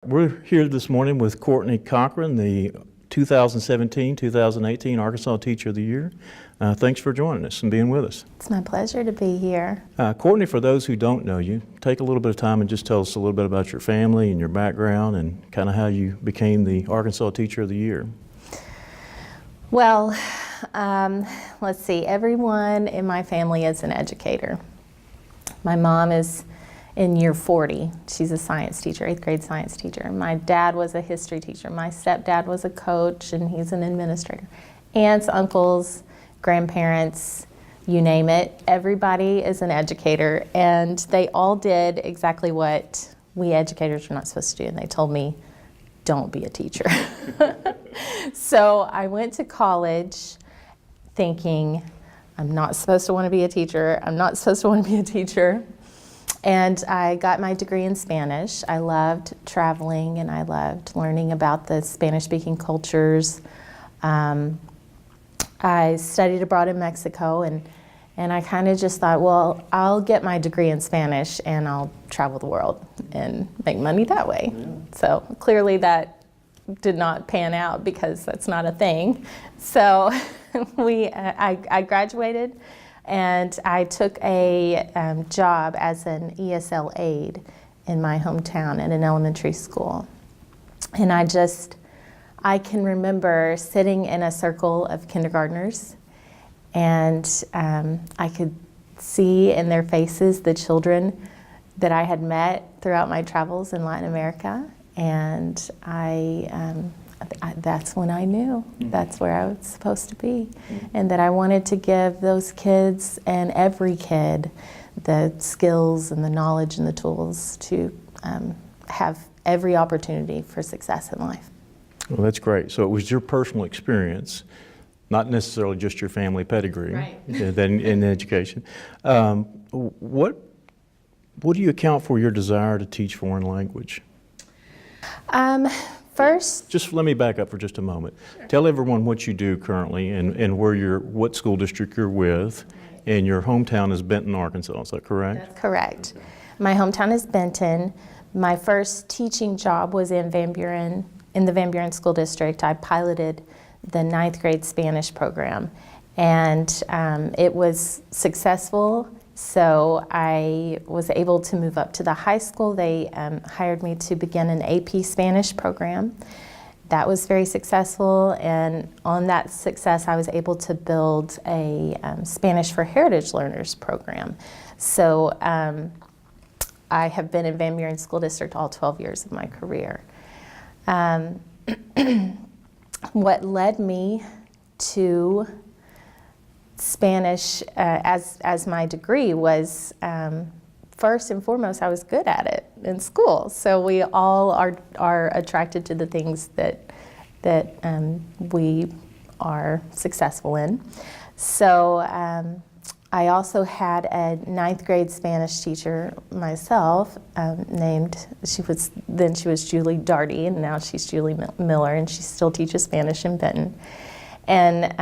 We're here this morning with Courtney Cochran, the 2017-2018 Arkansas Teacher of the Year. Thanks for joining us and being with us. It's my pleasure to be here. Courtney, for those who don't know you, take a little bit of time and just tell us a little bit about your family and your background and kind of how you became the Arkansas Teacher of the Year. Well, let's see. Everyone in my family is an educator. My mom is in year 40. She's a science teacher, 8th grade science teacher. My dad was a history teacher. My stepdad was a coach, and he's an administrator. Aunts, uncles, grandparents, you name it. Everybody is an educator, and they all did exactly what we educators are not supposed to do, and they told me, don't be a teacher. So I went to college thinking, I'm not supposed to want to be a teacher. I'm not supposed to want to be a teacher. And I got my degree in Spanish. I loved traveling and I loved learning about the Spanish-speaking cultures. I studied abroad in Mexico, and I kind of just thought, well, I'll get my degree in Spanish and I'll travel the world and make money that way. Yeah. So clearly that did not pan out because that's not a thing. So I graduated and I took a job as an ESL aide in my hometown at an elementary school. And I can remember sitting in a circle of kindergartners, and I could see in their faces the children that I had met throughout my travels in Latin America. And that's when I knew that's where I was supposed to be, and that I wanted to give those kids and every kid the skills and the knowledge and the tools to have every opportunity for success in life. Well, that's great. So it was your personal experience, not necessarily just your family pedigree, right, in education. What do you account for your desire to teach foreign language? First, just let me back up for just a moment. Sure. Tell everyone what you do currently and what school district you're with, right, and your hometown is Benton, Arkansas. Is that correct? That's correct. Okay. My hometown is Benton. My first teaching job was in the Van Buren School District. I piloted the 9th grade Spanish program, and it was successful. So I was able to move up to the high school. They hired me to begin an AP Spanish program. That was very successful, and on that success I was able to build a Spanish for Heritage Learners program. So I have been in Van Buren School District all 12 years of my career. What led me to Spanish as my degree was, first and foremost, I was good at it in school. So we all are attracted to the things that we are successful in. So I also had a 9th grade Spanish teacher myself, she was Julie Darty, and now she's Julie Miller, and she still teaches Spanish in Benton. And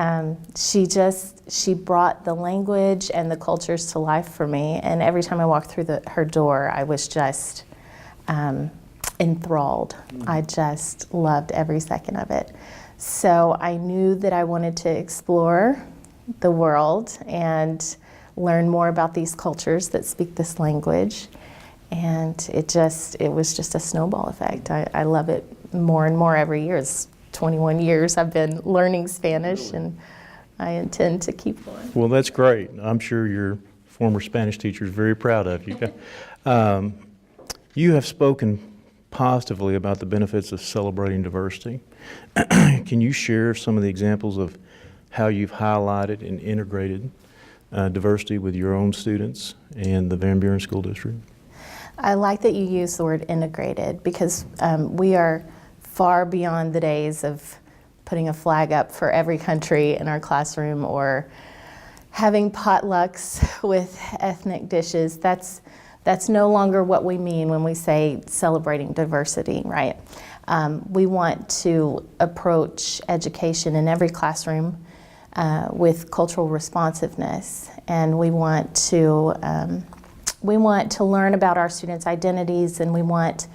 she brought the language and the cultures to life for me. And every time I walked through her door, I was just enthralled. I just loved every second of it. So I knew that I wanted to explore the world and learn more about these cultures that speak this language. And it was just a snowball effect. I love it more and more every year. It's 21 years I've been learning Spanish, and I intend to keep going. Well, that's great. I'm sure your former Spanish teacher is very proud of you. You have spoken positively about the benefits of celebrating diversity. Can you share some of the examples of how you've highlighted and integrated diversity with your own students and the Van Buren School District? I like that you use the word integrated, because we are far beyond the days of putting a flag up for every country in our classroom or having potlucks with ethnic dishes. That's no longer what we mean when we say celebrating diversity, right? We want to approach education in every classroom with cultural responsiveness, and we want to learn about our students' identities, and we want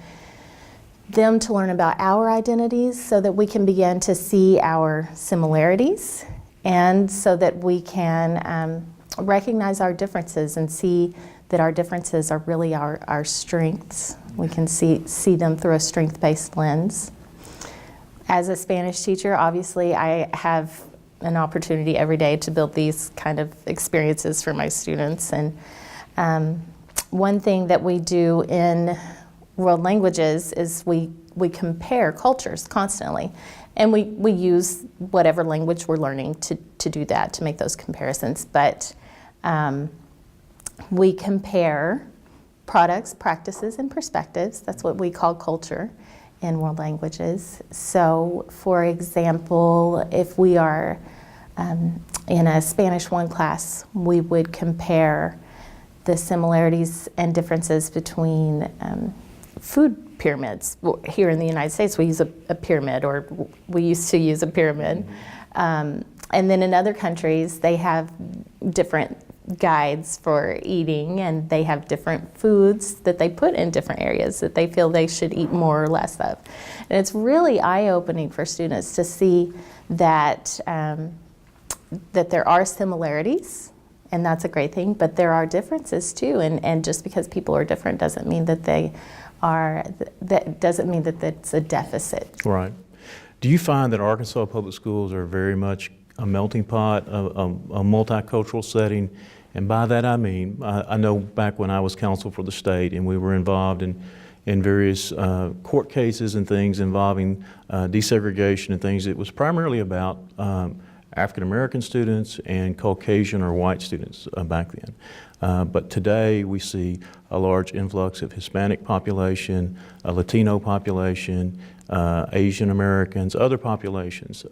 them to learn about our identities so that we can begin to see our similarities, and so that we can recognize our differences and see that our differences are really our strengths. We can see them through a strength-based lens. As a Spanish teacher, obviously I have an opportunity every day to build these kind of experiences for my students. And one thing that we do in world languages is we compare cultures constantly. And we use whatever language we're learning to do that, to make those comparisons. But we compare products, practices, and perspectives. That's what we call culture in world languages. So, for example, if we are in a Spanish 1 class, we would compare the similarities and differences between food pyramids. Here in the United States, we use a pyramid, or we used to use a pyramid. And then in other countries, they have different guides for eating, and they have different foods that they put in different areas that they feel they should eat more or less of. And it's really eye-opening for students to see that that there are similarities, and that's a great thing, but there are differences too. And just because people are different doesn't mean that doesn't mean that that's a deficit. Right. Do you find that Arkansas Public Schools are very much a melting pot, a multicultural setting? And by that I mean, I know back when I was counsel for the state and we were involved in various court cases and things involving desegregation and things, it was primarily about African American students and Caucasian or white students back then. But today we see a large influx of Hispanic population, a Latino population, Asian Americans, other populations.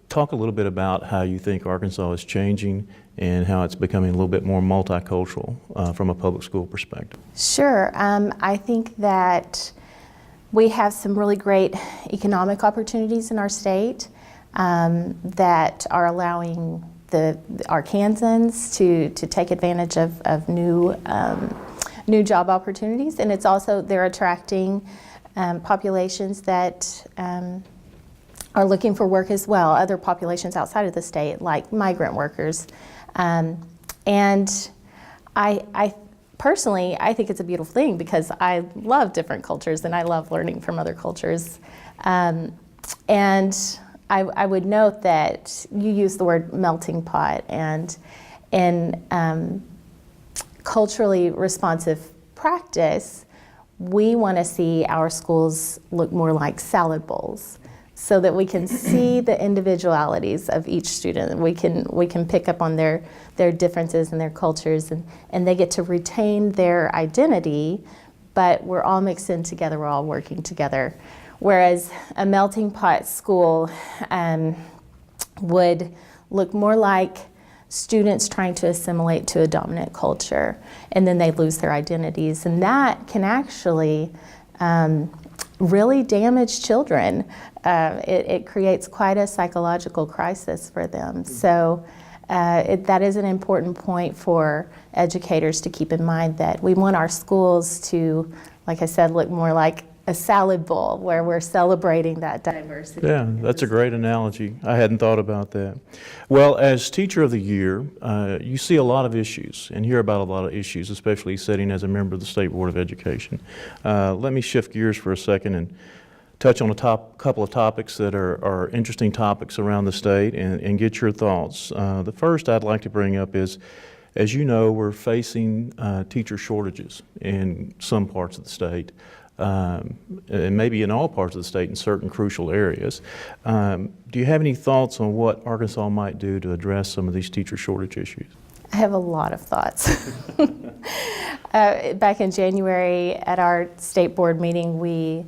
Talk a little bit about how you think Arkansas is changing and how it's becoming a little bit more multicultural from a public school perspective. Sure. I think that we have some really great economic opportunities in our state that are allowing the Arkansans to take advantage of new job opportunities, and it's also they're attracting populations that are looking for work as well, other populations outside of the state, like migrant workers. And I personally, I think it's a beautiful thing because I love different cultures and I love learning from other cultures. And I would note that you use the word melting pot, and in culturally responsive practice, we want to see our schools look more like salad bowls, so that we can see the individualities of each student. We can pick up on their differences and their cultures, and they get to retain their identity, but we're all mixed in together, we're all working together. Whereas a melting pot school would look more like students trying to assimilate to a dominant culture, and then they lose their identities, and that can actually really damage children. It creates quite a psychological crisis for them. So that is an important point for educators to keep in mind, that we want our schools to, like I said, look more like a salad bowl where we're celebrating that diversity. Yeah, that's a great analogy. I hadn't thought about that. Well, as Teacher of the Year, you see a lot of issues and hear about a lot of issues, especially sitting as a member of the State Board of Education. Let me shift gears for a second and touch on a couple of topics that are interesting topics around the state and get your thoughts. The first I'd like to bring up is, as you know, we're facing teacher shortages in some parts of the state. And maybe in all parts of the state in certain crucial areas. Do you have any thoughts on what Arkansas might do to address some of these teacher shortage issues? I have a lot of thoughts. Back in January at our state board meeting, we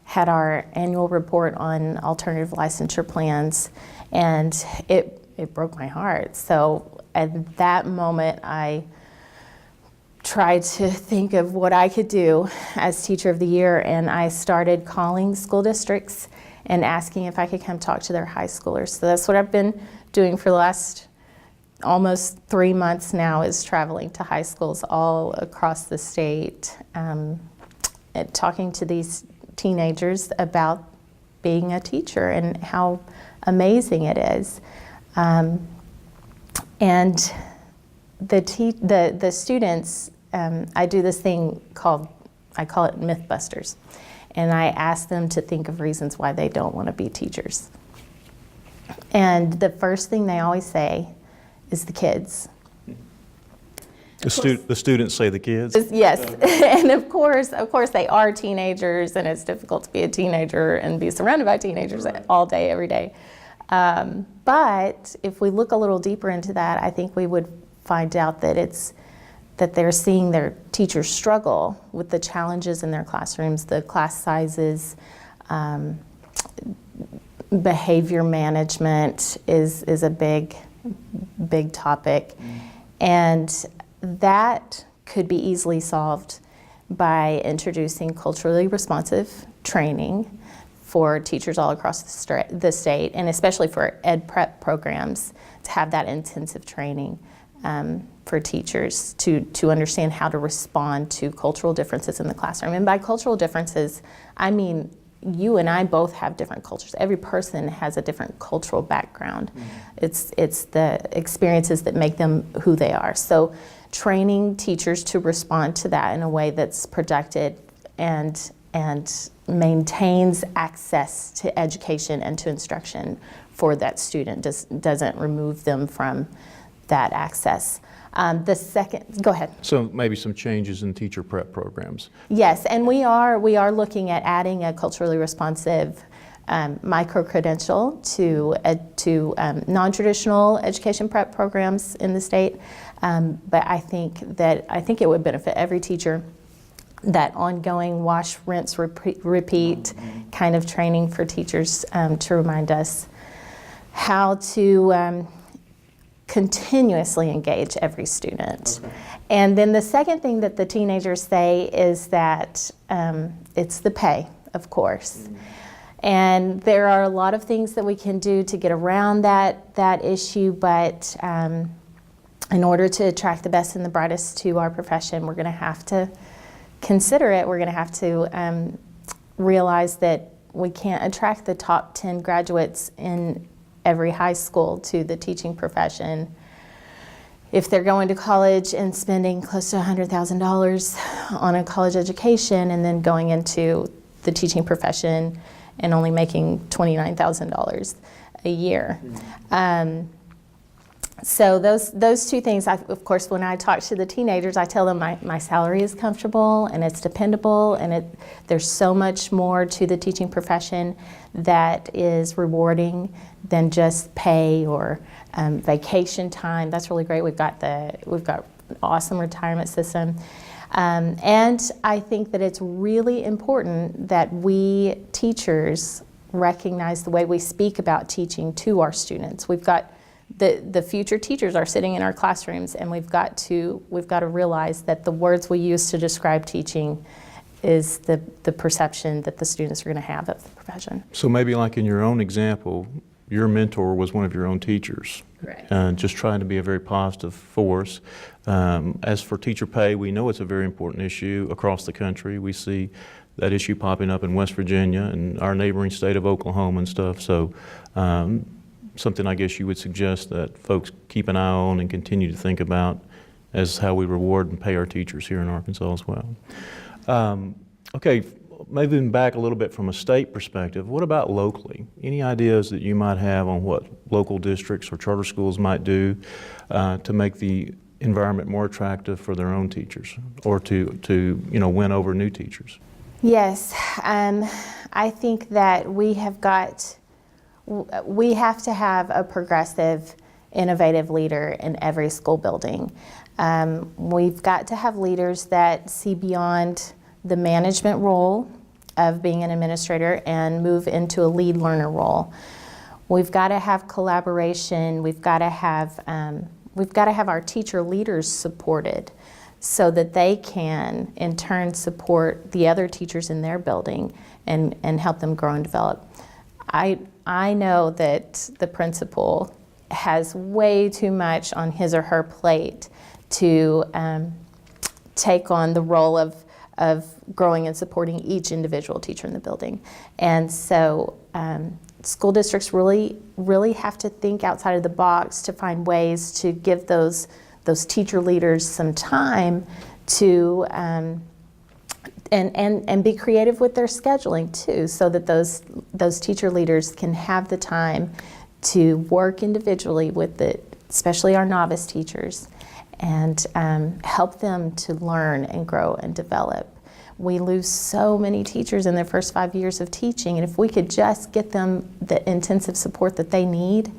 had our annual report on alternative licensure plans, and it broke my heart. So at that moment, I tried to think of what I could do as Teacher of the Year, and I started calling school districts and asking if I could come talk to their high schoolers. So that's what I've been doing for the last almost 3 months now, is traveling to high schools all across the state, and talking to these teenagers about being a teacher and how amazing it is. And the students, I do this thing I call it Mythbusters. And I ask them to think of reasons why they don't want to be teachers. And the first thing they always say is the kids. The students say the kids? Yes, and of course they are teenagers, and it's difficult to be a teenager and be surrounded by teenagers all day, every day. But if we look a little deeper into that, I think we would find out that they're seeing their teachers struggle with the challenges in their classrooms, the class sizes, behavior management is a big topic, and that could be easily solved by introducing culturally responsive training for teachers all across the state, and especially for ed prep programs, to have that intensive training for teachers to understand how to respond to cultural differences in the classroom. And by cultural differences, I mean you and I both have different cultures. Every person has a different cultural background. It's the experiences that make them who they are. So training teachers to respond to that in a way that's protected and maintains access to education and to instruction for that student, doesn't remove them from that access. Go ahead. So maybe some changes in teacher prep programs. Yes, and we are looking at adding a culturally responsive micro-credential to non-traditional education prep programs in the state. But I think it would benefit every teacher, that ongoing wash, rinse, repeat kind of training for teachers to remind us how to continuously engage every student. Okay. And then the second thing that the teenagers say is that it's the pay, of course. And there are a lot of things that we can do to get around that issue, but in order to attract the best and the brightest to our profession, we're going to have to consider it. We're going to have to realize that we can't attract the top 10 graduates in every high school to the teaching profession if they're going to college and spending close to $100,000 on a college education and then going into the teaching profession and only making $29,000 a year. So those two things, of course, when I talk to the teenagers, I tell them my salary is comfortable and it's dependable, and there's so much more to the teaching profession that is rewarding than just pay or vacation time. That's really great. We've got an awesome retirement system. And I think that it's really important that we teachers recognize the way we speak about teaching to our students. We've got the future teachers are sitting in our classrooms, and we've got to realize that the words we use to describe teaching is the perception that the students are going to have of the profession. So maybe like in your own example, your mentor was one of your own teachers. Correct. Just trying to be a very positive force. As for teacher pay, we know it's a very important issue across the country. We see that issue popping up in West Virginia and our neighboring state of Oklahoma and stuff. So something I guess you would suggest that folks keep an eye on and continue to think about as how we reward and pay our teachers here in Arkansas as well. Okay, moving back a little bit from a state perspective, what about locally? Any ideas that you might have on what local districts or charter schools might do to make the environment more attractive for their own teachers, or to win over new teachers? Yes, I think that we have to have a progressive, innovative leader in every school building. We've got to have leaders that see beyond the management role of being an administrator and move into a lead learner role. We've got to have collaboration. We've got to have our teacher leaders supported so that they can in turn support the other teachers in their building and help them grow and develop. I know that the principal has way too much on his or her plate to take on the role of of growing and supporting each individual teacher in the building. And so school districts really have to think outside of the box to find ways to give those teacher leaders some time to and be creative with their scheduling too, so that those teacher leaders can have the time to work individually with especially our novice teachers, and help them to learn and grow and develop. We lose so many teachers in their first 5 years of teaching, and if we could just get them the intensive support that they need,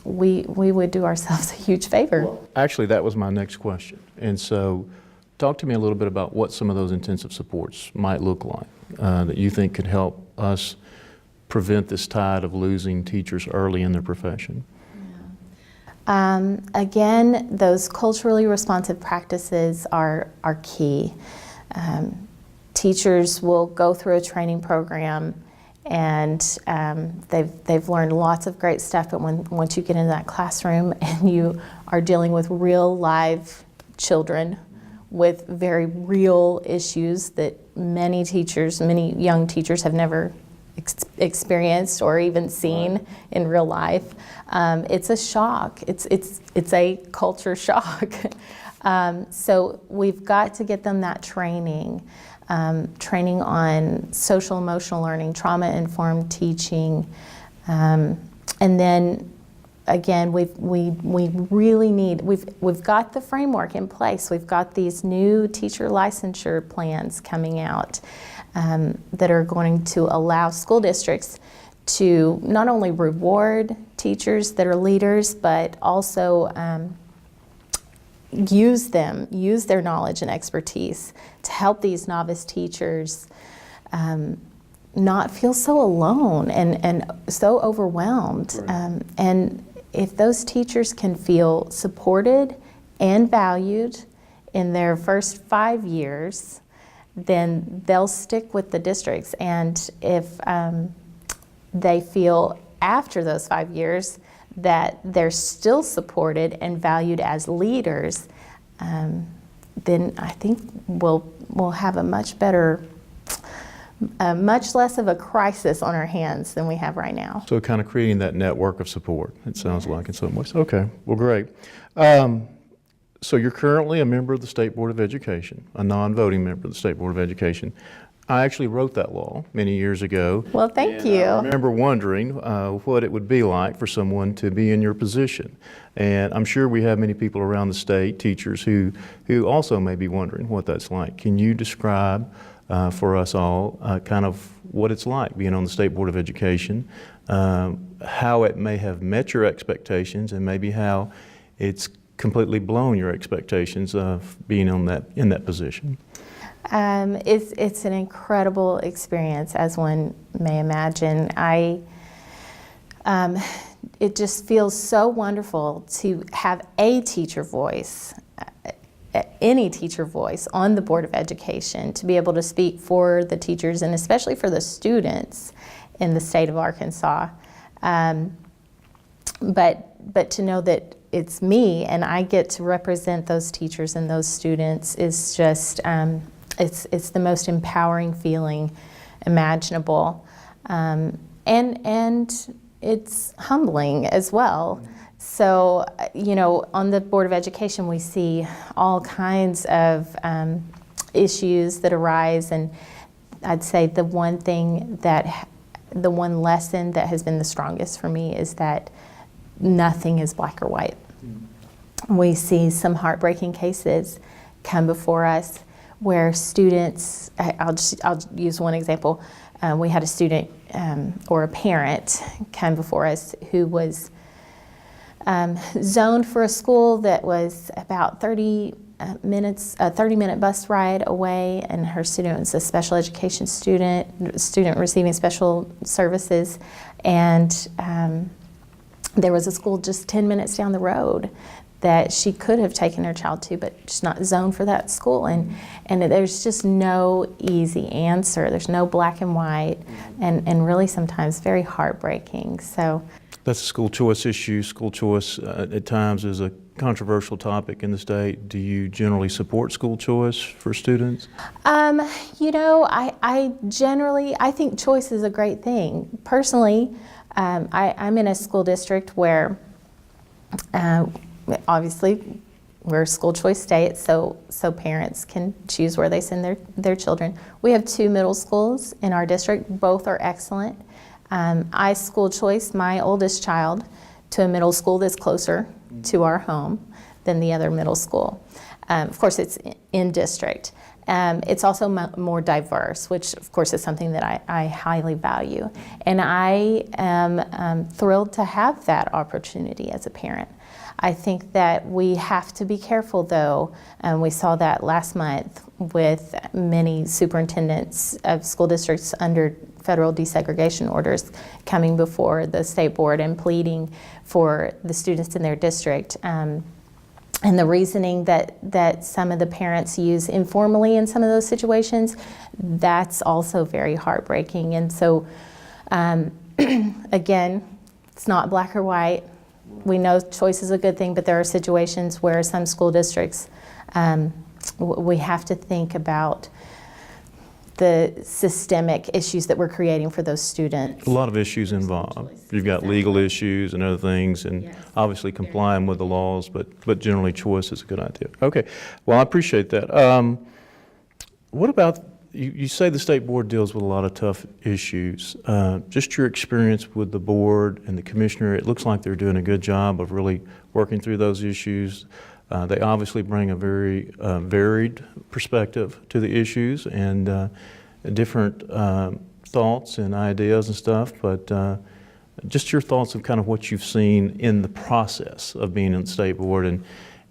we would do ourselves a huge favor. Actually, that was my next question. And so talk to me a little bit about what some of those intensive supports might look like that you think could help us prevent this tide of losing teachers early in their profession. Again, those culturally responsive practices are key. Teachers will go through a training program, and they've learned lots of great stuff, but once you get into that classroom and you are dealing with real live children with very real issues that many young teachers have never experienced or even seen in real life, it's a shock. It's a culture shock. So we've got to get them that training on social emotional learning, trauma-informed teaching, and then again, we really need, we've got the framework in place. We've got these new teacher licensure plans coming out that are going to allow school districts to not only reward teachers that are leaders, but also use their knowledge and expertise to help these novice teachers not feel so alone and so overwhelmed. Right. And if those teachers can feel supported and valued in their first 5 years, then they'll stick with the districts. And if they feel after those 5 years that they're still supported and valued as leaders, then I think we'll have a much better, much less of a crisis on our hands than we have right now. So kind of creating that network of support, it sounds like in some ways. Okay, well, great. So you're currently a member of the State Board of Education, a non-voting member of the State Board of Education. I actually wrote that law many years ago. Well, thank you. I remember wondering what it would be like for someone to be in your position. And I'm sure we have many people around the state, teachers, who also may be wondering what that's like. Can you describe for us all kind of what it's like being on the State Board of Education, how it may have met your expectations, and maybe how it's completely blown your expectations of being in that position? It's an incredible experience, as one may imagine. It just feels so wonderful to have a teacher voice, any teacher voice on the Board of Education, to be able to speak for the teachers and especially for the students in the state of Arkansas. But to know that it's me and I get to represent those teachers and those students is just, it's the most empowering feeling imaginable. And it's humbling as well. So, on the Board of Education, we see all kinds of issues that arise, and I'd say the one lesson that has been the strongest for me is that nothing is black or white. We see some heartbreaking cases come before us where students, I'll use one example. We had a student or a parent come before us who was zoned for a school that was about 30-minute bus ride away, and her student was a special education student receiving special services, and there was a school just 10 minutes down the road that she could have taken her child to, but she's not zoned for that school. And there's just no easy answer. There's no black and white, and really sometimes very heartbreaking. So That's a school choice issue. School choice at times is a controversial topic in the state. Do you generally support school choice for students? You know, I think choice is a great thing. Personally, I'm in a school district where, obviously, we're a school choice state, so parents can choose where they send their children. We have 2 middle schools in our district. Both are excellent. I school choice my oldest child to a middle school that's closer to our home than the other middle school. Of course, it's in district. It's also more diverse, which of course is something that I highly value. And I am thrilled to have that opportunity as a parent. I think that we have to be careful though, and we saw that last month with many superintendents of school districts under federal desegregation orders coming before the state board and pleading for the students in their district. And the reasoning that some of the parents use informally in some of those situations, that's also very heartbreaking. And so, again, it's not black or white. We know choice is a good thing, but there are situations where some school districts, we have to think about the systemic issues that we're creating for those students. A lot of issues involved. You've got legal issues and other things, and obviously complying with the laws, but generally choice is a good idea. Okay, well, I appreciate that. What about, you say the state board deals with a lot of tough issues. Just your experience with the board and the commissioner, it looks like they're doing a good job of really working through those issues. They obviously bring a very varied perspective to the issues and different thoughts and ideas and stuff, but just your thoughts of kind of what you've seen in the process of being in the state board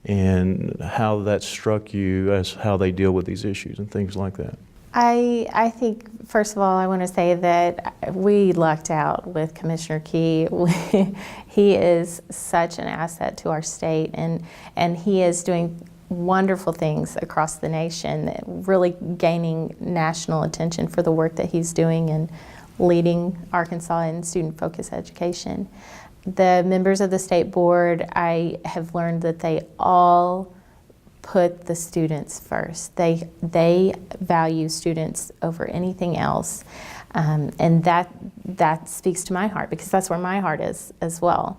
and how that struck you as how they deal with these issues and things like that. I think, first of all, I want to say that we lucked out with Commissioner Key. He is such an asset to our state, and he is doing wonderful things across the nation, really gaining national attention for the work that he's doing and leading Arkansas in student-focused education. The members of the state board, I have learned that they all put the students first. They value students over anything else, and that speaks to my heart because that's where my heart is as well.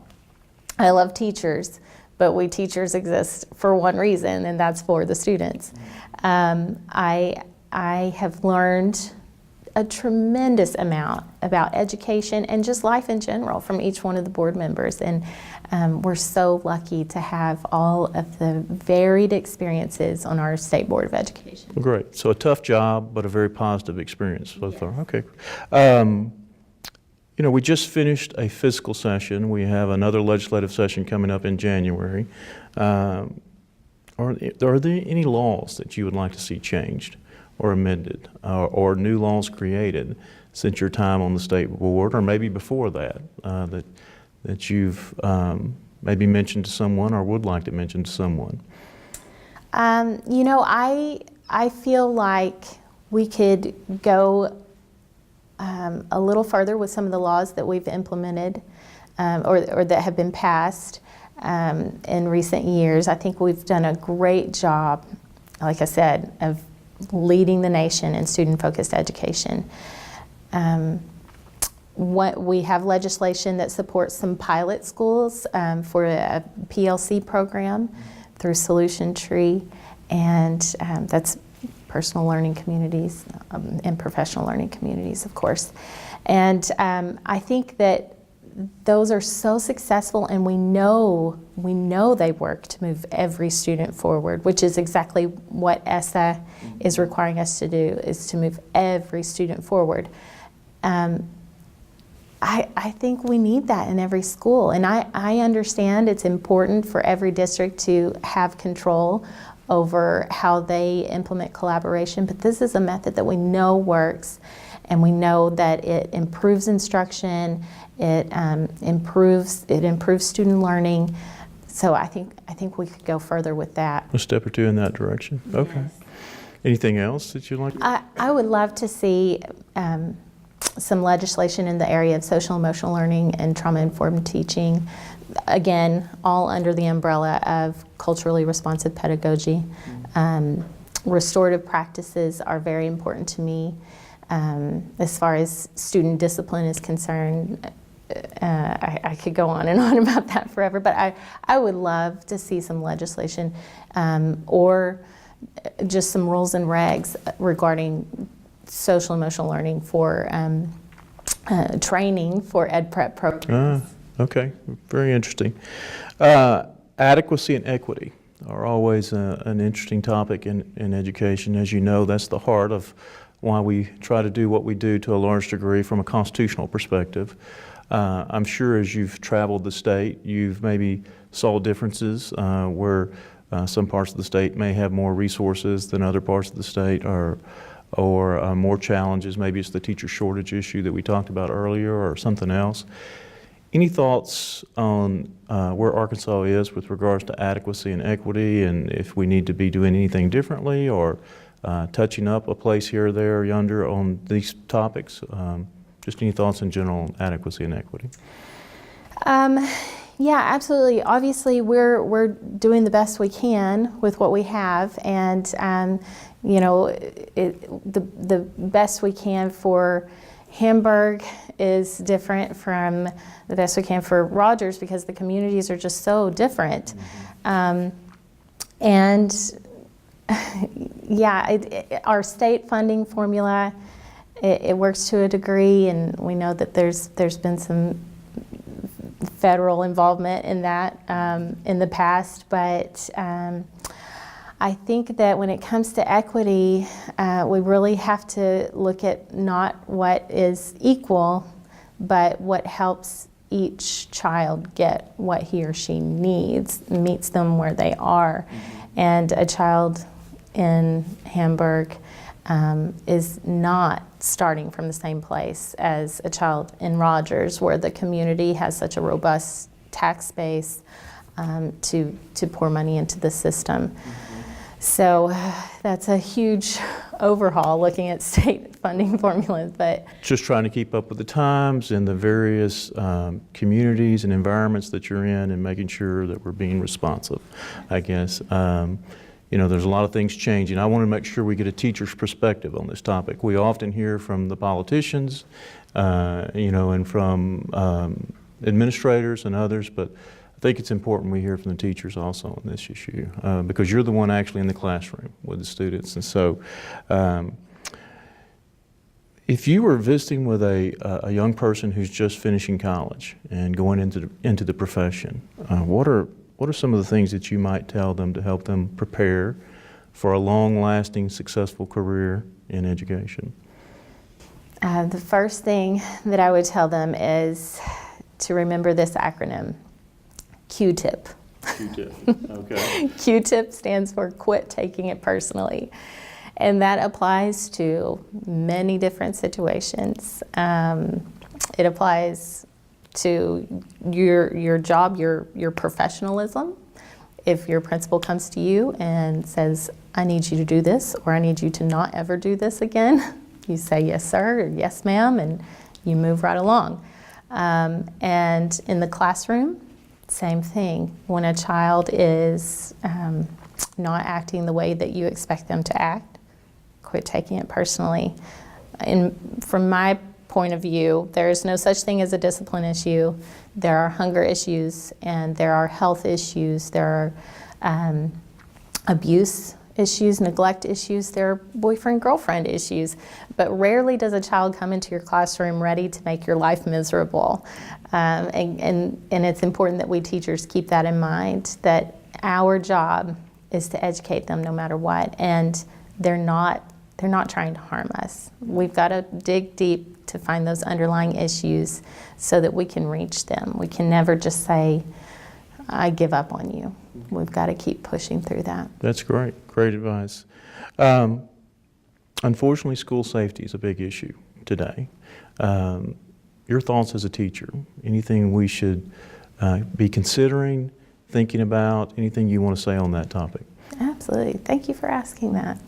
I love teachers, but we teachers exist for one reason, and that's for the students. I have learned a tremendous amount about education and just life in general from each one of the board members, and we're so lucky to have all of the varied experiences on our State Board of Education. Well, great. So a tough job, but a very positive experience so far. Okay. You know, we just finished a fiscal session. We have another legislative session coming up in January. Are there any laws that you would like to see changed or amended or new laws created since your time on the state board, or maybe before that, that you've maybe mentioned to someone or would like to mention to someone? You know, I feel like we could go a little further with some of the laws that we've implemented or that have been passed in recent years. I think we've done a great job, like I said, of leading the nation in student-focused education. We have legislation that supports some pilot schools for a PLC program through Solution Tree, and that's personal learning communities and professional learning communities, of course. And I think that those are so successful, and we know they work to move every student forward, which is exactly what ESSA is requiring us to do, is to move every student forward. I think we need that in every school, and I understand it's important for every district to have control over how they implement collaboration, but this is a method that we know works, and we know that it improves instruction, it improves student learning. So I think we could go further with that. A step or two in that direction. Okay. Yes. Anything else that you'd like? I would love to see some legislation in the area of social emotional learning and trauma-informed teaching. Again, all under the umbrella of culturally responsive pedagogy. Restorative practices are very important to me. As far as student discipline is concerned, I could go on and on about that forever, but I would love to see some legislation or just some rules and regs regarding social emotional learning for training for ed prep programs. Okay, very interesting. Adequacy and equity are always an interesting topic in education. As you know, that's the heart of why we try to do what we do to a large degree from a constitutional perspective. I'm sure as you've traveled the state, you've maybe saw differences where some parts of the state may have more resources than other parts of the state, or more challenges. Maybe it's the teacher shortage issue that we talked about earlier, or something else. Any thoughts on where Arkansas is with regards to adequacy and equity, and if we need to be doing anything differently, or touching up a place here or there or yonder on these topics? Just any thoughts in general on adequacy and equity? Yeah, absolutely. Obviously, we're doing the best we can with what we have, and the best we can for Hamburg is different from the best we can for Rogers, because the communities are just so different. And yeah, our state funding formula, it works to a degree, and we know that there's been some federal involvement in that in the past, but I think that when it comes to equity, we really have to look at not what is equal, but what helps each child get what he or she needs, meets them where they are. And a child in Hamburg is not starting from the same place as a child in Rogers, where the community has such a robust tax base to pour money into the system. So that's a huge overhaul, looking at state funding formulas. But just trying to keep up with the times and the various communities and environments that you're in, and making sure that we're being responsive, I guess. There's a lot of things changing. I want to make sure we get a teacher's perspective on this topic. We often hear from the politicians, and from administrators and others, but I think it's important we hear from the teachers also on this issue, because you're the one actually in the classroom with the students. And so if you were visiting with a young person who's just finishing college and going into the profession, what are some of the things that you might tell them to help them prepare for a long-lasting, successful career in education? The first thing that I would tell them is to remember this acronym, QTIP. QTIP, okay. QTIP stands for quit taking it personally. And that applies to many different situations. It applies to your job, your professionalism. If your principal comes to you and says, I need you to do this, or I need you to not ever do this again, you say yes sir, or yes ma'am, and you move right along. And in the classroom, same thing. When a child is not acting the way that you expect them to act, quit taking it personally. And from my point of view, there is no such thing as a discipline issue. There are hunger issues, and there are health issues, there are abuse issues, neglect issues, there are boyfriend-girlfriend issues. But rarely does a child come into your classroom ready to make your life miserable. And it's important that we teachers keep that in mind, that our job is to educate them no matter what, and they're not trying to harm us. We've got to dig deep to find those underlying issues so that we can reach them. We can never just say, I give up on you. We've got to keep pushing through that. That's great. Great advice. Unfortunately, school safety is a big issue today. Your thoughts as a teacher, anything we should be considering, thinking about, anything you want to say on that topic? Absolutely. Thank you for asking that.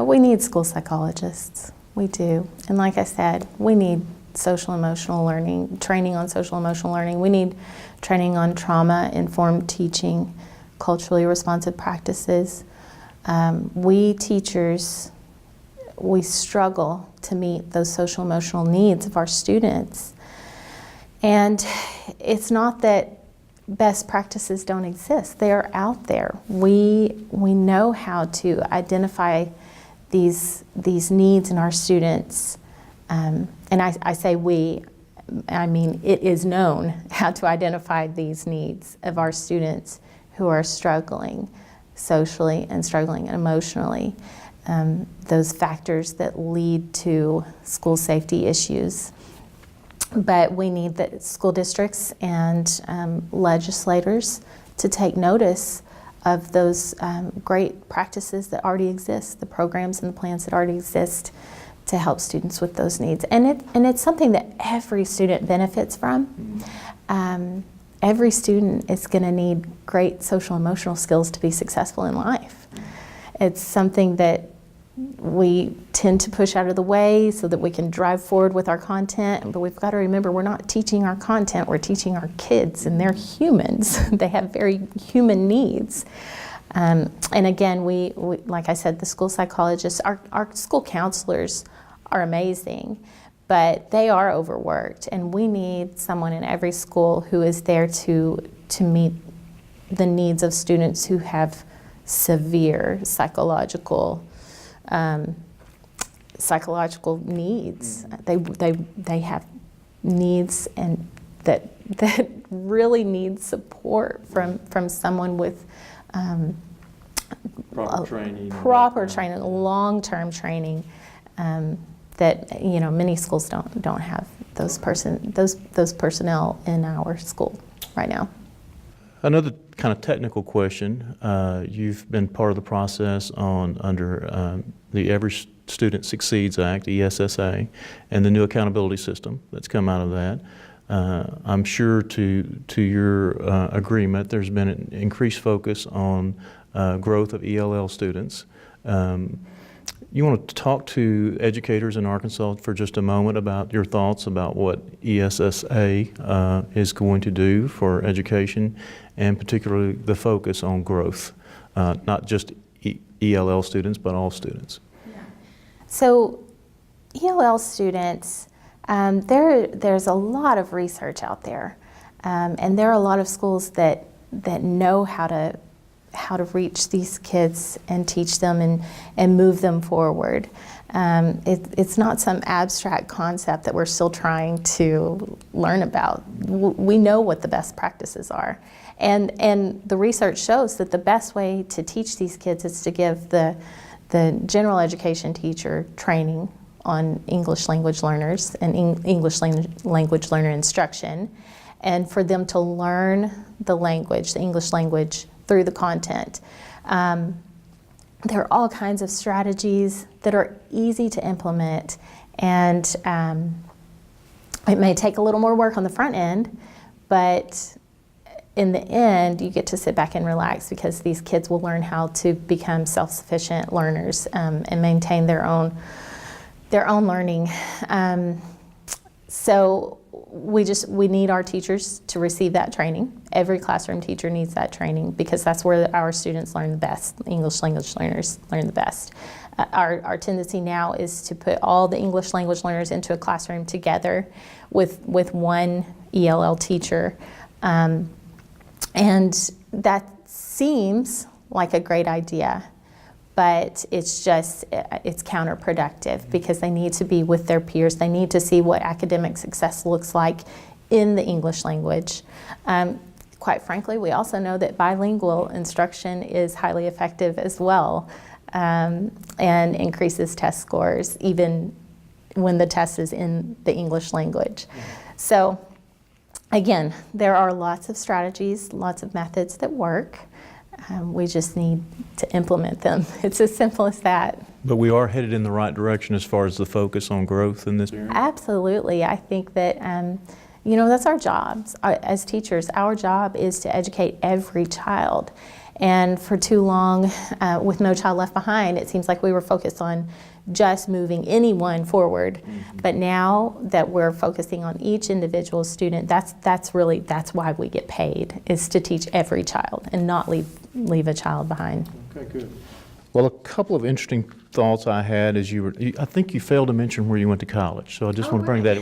We need school psychologists. We do. And like I said, we need social emotional learning, training on social emotional learning. We need training on trauma-informed teaching, culturally responsive practices. We teachers, we struggle to meet those social emotional needs of our students. And it's not that best practices don't exist. They are out there. We know how to identify these needs in our students. And I say we, I mean it is known how to identify these needs of our students who are struggling socially and struggling emotionally. Those factors that lead to school safety issues. But we need the school districts and legislators to take notice of those great practices that already exist, the programs and the plans that already exist to help students with those needs. And it's something that every student benefits from. Every student is going to need great social emotional skills to be successful in life. It's something that we tend to push out of the way so that we can drive forward with our content, but we've got to remember we're not teaching our content, we're teaching our kids, and they're humans. They have very human needs. And again, we like I said, the school psychologists, our school counselors are amazing, but they are overworked, and we need someone in every school who is there to meet the needs of students who have severe psychological needs. They have needs and that really need support from someone with proper training, long-term training. That many schools don't have those personnel in our school right now. Another kind of technical question. You've been part of the process under the Every Student Succeeds Act, ESSA, and the new accountability system that's come out of that. I'm sure to your agreement, there's been an increased focus on growth of ELL students. You want to talk to educators in Arkansas for just a moment about your thoughts about what ESSA is going to do for education, and particularly the focus on growth, not just ELL students, but all students. So ELL students, there's a lot of research out there, and there are a lot of schools that know how to reach these kids and teach them and move them forward. It's not some abstract concept that we're still trying to learn about. We know what the best practices are. And the research shows that the best way to teach these kids is to give the general education teacher training on English language learners and English language learner instruction, and for them to learn the language, the English language, through the content. There are all kinds of strategies that are easy to implement, and it may take a little more work on the front end, but in the end, you get to sit back and relax because these kids will learn how to become self-sufficient learners and maintain their own learning. So we need our teachers to receive that training. Every classroom teacher needs that training because that's where our students learn the best. English language learners learn the best. Our tendency now is to put all the English language learners into a classroom together with one ELL teacher. And that seems like a great idea, but it's counterproductive because they need to be with their peers. They need to see what academic success looks like in the English language. Quite frankly, we also know that bilingual instruction is highly effective as well, and increases test scores even when the test is in the English language. So again, there are lots of strategies, lots of methods that work. We just need to implement them. It's as simple as that. But we are headed in the right direction as far as the focus on growth in this area? Absolutely. I think that, that's our jobs. As teachers, our job is to educate every child. And for too long, with No Child Left Behind, it seems like we were focused on just moving anyone forward. But now that we're focusing on each individual student, that's why we get paid, is to teach every child and not leave a child behind. Okay, good. Well, a couple of interesting thoughts I had as I think you failed to mention where you went to college, so I just want to bring that.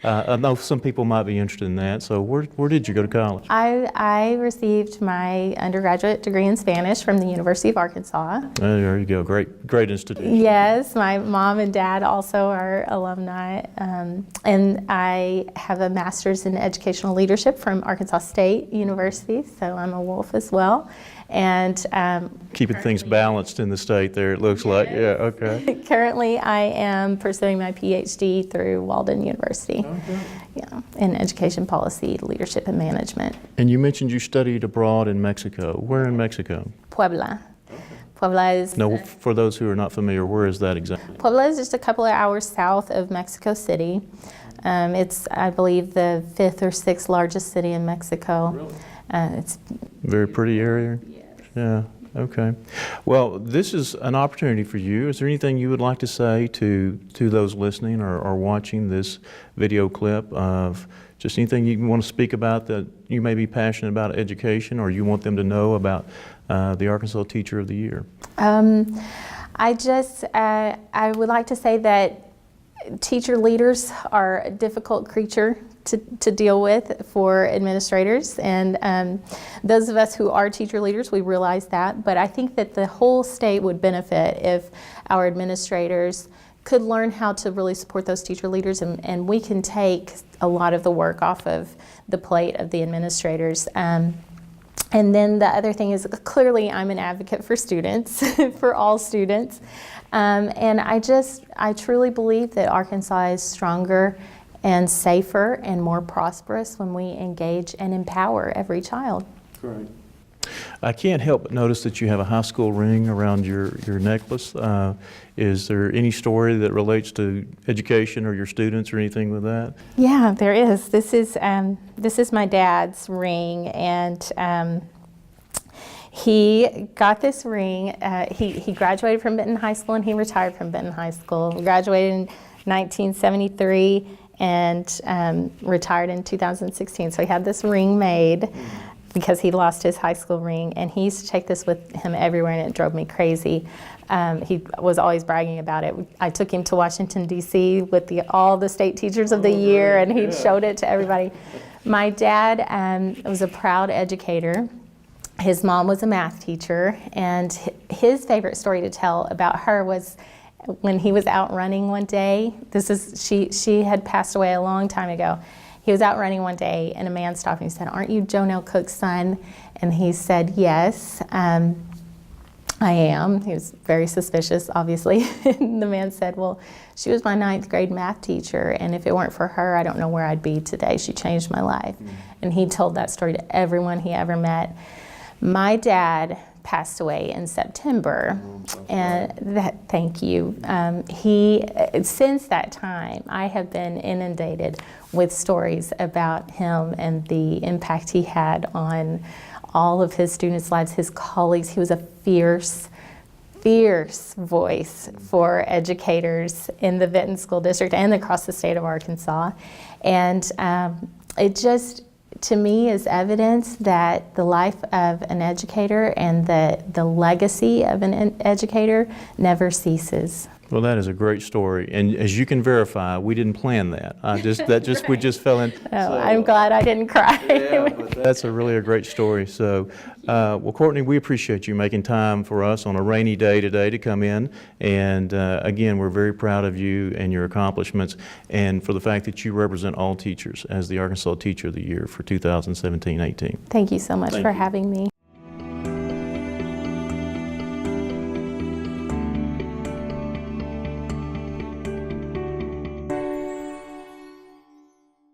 I know some people might be interested in that, so where did you go to college? I received my undergraduate degree in Spanish from the University of Arkansas. There you go, great institution. Yes, my mom and dad also are alumni, and I have a master's in educational leadership from Arkansas State University, so I'm a Wolf as well. And keeping things balanced in the state there, it looks like. Yeah, okay. Currently, I am pursuing my PhD through Walden University. Okay. Yeah, in education policy, leadership, and management. And you mentioned you studied abroad in Mexico. Where in Mexico? Puebla. Puebla is... No, for those who are not familiar, where is that exactly? Puebla is just a couple of hours south of Mexico City. It's, I believe, the 5th or 6th largest city in Mexico. Really? It's very pretty area? Yeah, okay. Well, this is an opportunity for you. Is there anything you would like to say to those listening or watching this video clip of just anything you want to speak about that you may be passionate about education or you want them to know about the Arkansas Teacher of the Year? I would like to say that teacher leaders are a difficult creature to deal with for administrators, and those of us who are teacher leaders, we realize that, but I think that the whole state would benefit if our administrators could learn how to really support those teacher leaders, and we can take a lot of the work off of the plate of the administrators. And then the other thing is, clearly I'm an advocate for students, for all students. And I truly believe that Arkansas is stronger and safer and more prosperous when we engage and empower every child. Great. I can't help but notice that you have a high school ring around your necklace. Is there any story that relates to education or your students or anything with that? Yeah, there is. This is my dad's ring, and he got this ring. He graduated from Benton High School and he retired from Benton High School. He graduated in 1973 and retired in 2016. So he had this ring made because he lost his high school ring, and he used to take this with him everywhere, and it drove me crazy. He was always bragging about it. I took him to Washington, D.C. with all the state teachers of the year, and he showed it to everybody. My dad was a proud educator. His mom was a math teacher, and his favorite story to tell about her was when he was out running one day. She had passed away a long time ago. He was out running one day, and a man stopped him and said, "Aren't you Jonelle Cook's son?" And he said, "Yes, I am." He was very suspicious, obviously. And the man said, "Well, she was my 9th grade math teacher, and if it weren't for her, I don't know where I'd be today. She changed my life." And he told that story to everyone he ever met. My dad passed away in September, and thank you. Since that time, I have been inundated with stories about him and the impact he had on all of his students' lives, his colleagues. He was a fierce voice for educators in the Benton School District and across the state of Arkansas. And it just, to me, is evidence that the life of an educator and the legacy of an educator never ceases. Well, that is a great story, and as you can verify, we didn't plan that. We just fell in. Oh, I'm glad I didn't cry. Yeah, but that's a great story. So, well, Courtney, we appreciate you making time for us on a rainy day today to come in, and again, we're very proud of you and your accomplishments, and for the fact that you represent all teachers as the Arkansas Teacher of the Year for 2017-18. Thank you so much for having me.